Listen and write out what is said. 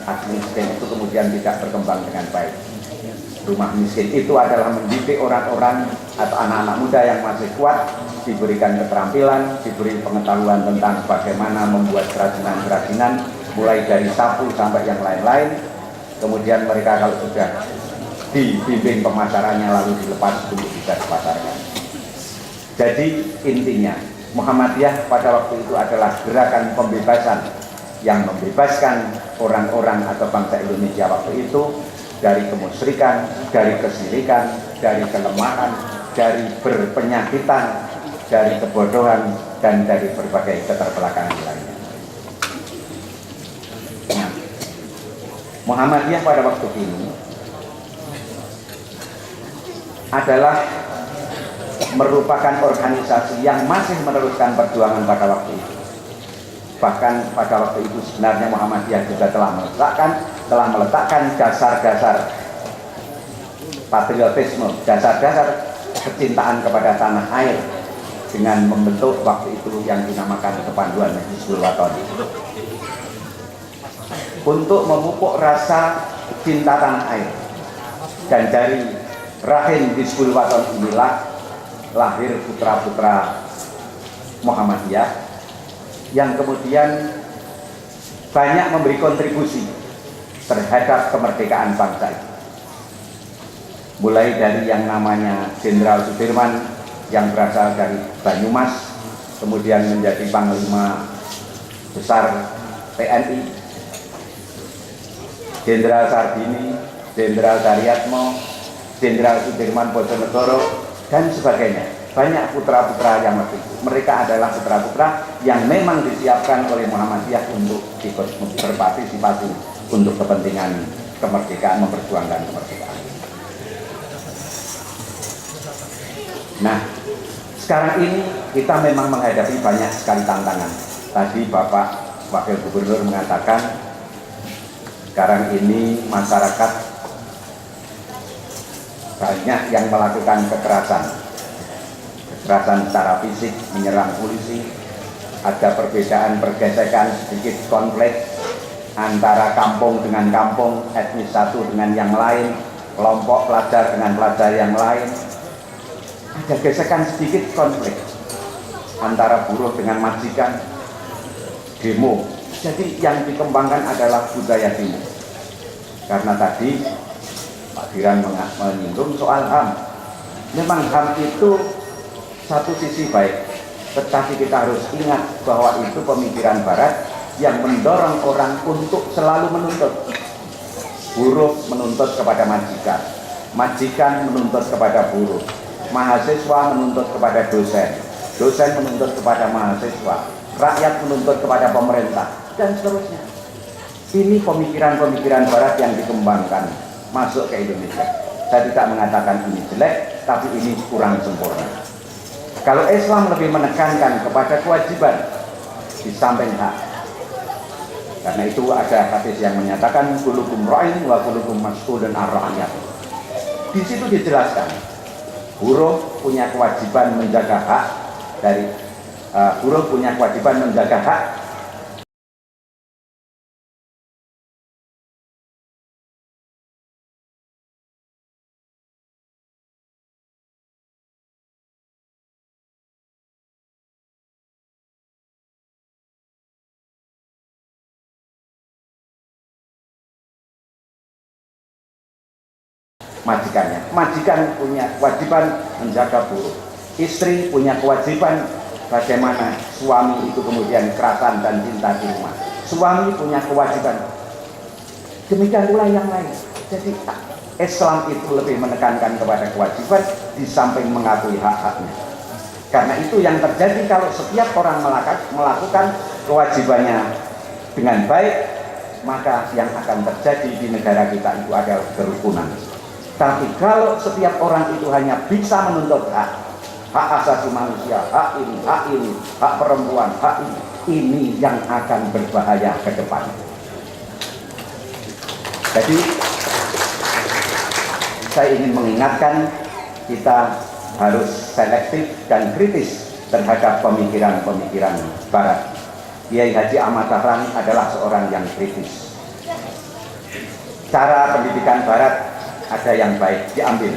Aksi miskin itu kemudian tidak berkembang dengan baik. Rumah miskin itu adalah mendidik orang-orang atau anak-anak muda yang masih kuat, diberikan keterampilan, diberi pengetahuan tentang bagaimana membuat kerajinan-kerajinan, mulai dari sapu sampai yang lain-lain. Kemudian mereka kalau sudah dibimbing pemasarannya lalu dilepas untuk bisa dipasarkan. Jadi intinya Muhammadiyah pada waktu itu adalah gerakan pembebasan yang membebaskan orang-orang atau bangsa Indonesia waktu itu dari kemusyrikan, dari kesyirikan, dari kelemahan, dari berpenyakitan, dari kebodohan, dan dari berbagai keterbelakangan lainnya. Muhammadiyah pada waktu ini adalah merupakan organisasi yang masih meneruskan perjuangan pada waktu itu. Bahkan pada waktu itu sebenarnya Muhammadiyah juga telah meletakkan dasar-dasar patriotisme, dasar-dasar kecintaan kepada tanah air dengan membentuk waktu itu yang dinamakan Kepanduan Hizbul Wathon. Untuk memupuk rasa cinta tanah air, dan dari rahim Hizbul Wathon inilah lahir putra-putra Muhammadiyah yang kemudian banyak memberi kontribusi terhadap kemerdekaan bangsa itu. Mulai dari yang namanya Jenderal Sudirman yang berasal dari Banyumas, kemudian menjadi Panglima Besar TNI, Jenderal Sarbini, Jenderal Daryatmo, Jenderal Sudirman Bojonegoro, dan sebagainya. Banyak putra-putra yang waktu itu. Mereka adalah putra-putra yang memang disiapkan oleh Muhammadiyah untuk ikut berpartisipasi untuk kepentingan kemerdekaan, memperjuangkan kemerdekaan. Nah, sekarang ini kita memang menghadapi banyak sekali tantangan. Tadi Bapak Wakil Gubernur mengatakan sekarang ini masyarakat banyak yang melakukan kekerasan secara fisik, menyerang polisi, ada perbedaan, pergesekan, sedikit konflik antara kampung dengan kampung, etnis satu dengan yang lain, kelompok pelajar dengan pelajar yang lain, ada gesekan sedikit konflik antara buruh dengan majikan, demo. Jadi yang dikembangkan adalah budaya demo. Karena tadi Pak Diran menyinggung soal HAM. Memang HAM itu satu sisi baik, tetapi kita harus ingat bahwa itu pemikiran Barat yang mendorong orang untuk selalu menuntut. Buruh menuntut kepada majikan, majikan menuntut kepada buruh, mahasiswa menuntut kepada dosen, dosen menuntut kepada mahasiswa, rakyat menuntut kepada pemerintah, dan seterusnya. Ini pemikiran-pemikiran Barat yang dikembangkan masuk ke Indonesia. Saya tidak mengatakan ini jelek, tapi ini kurang sempurna. Kalau Islam lebih menekankan kepada kewajiban di samping hak. Karena itu ada hadis yang menyatakan kullukum ra'in wa kullukum mas'ulun an ra'iyati. Di situ dijelaskan buruh punya kewajiban menjaga hak dari buruh punya kewajiban menjaga hak majikannya. Majikan punya kewajiban menjaga buruh. Istri punya kewajiban bagaimana suami itu kemudian kerasan dan cinta di rumah. Suami punya kewajiban. Demikian pula yang lain. Jadi Islam itu lebih menekankan kepada kewajiban di samping mengakui hak-haknya. Karena itu yang terjadi kalau setiap orang melakukan kewajibannya dengan baik, maka yang akan terjadi di negara kita itu adalah kerukunan. Tapi kalau setiap orang itu hanya bisa menuntut hak asasi manusia, hak ini, hak perempuan, hak ini yang akan berbahaya ke depan. Jadi saya ingin mengingatkan kita harus selektif dan kritis terhadap pemikiran-pemikiran Barat. Kiai Haji Ahmad Dahlan adalah seorang yang kritis. cara pendidikan barat ada yang baik diambil,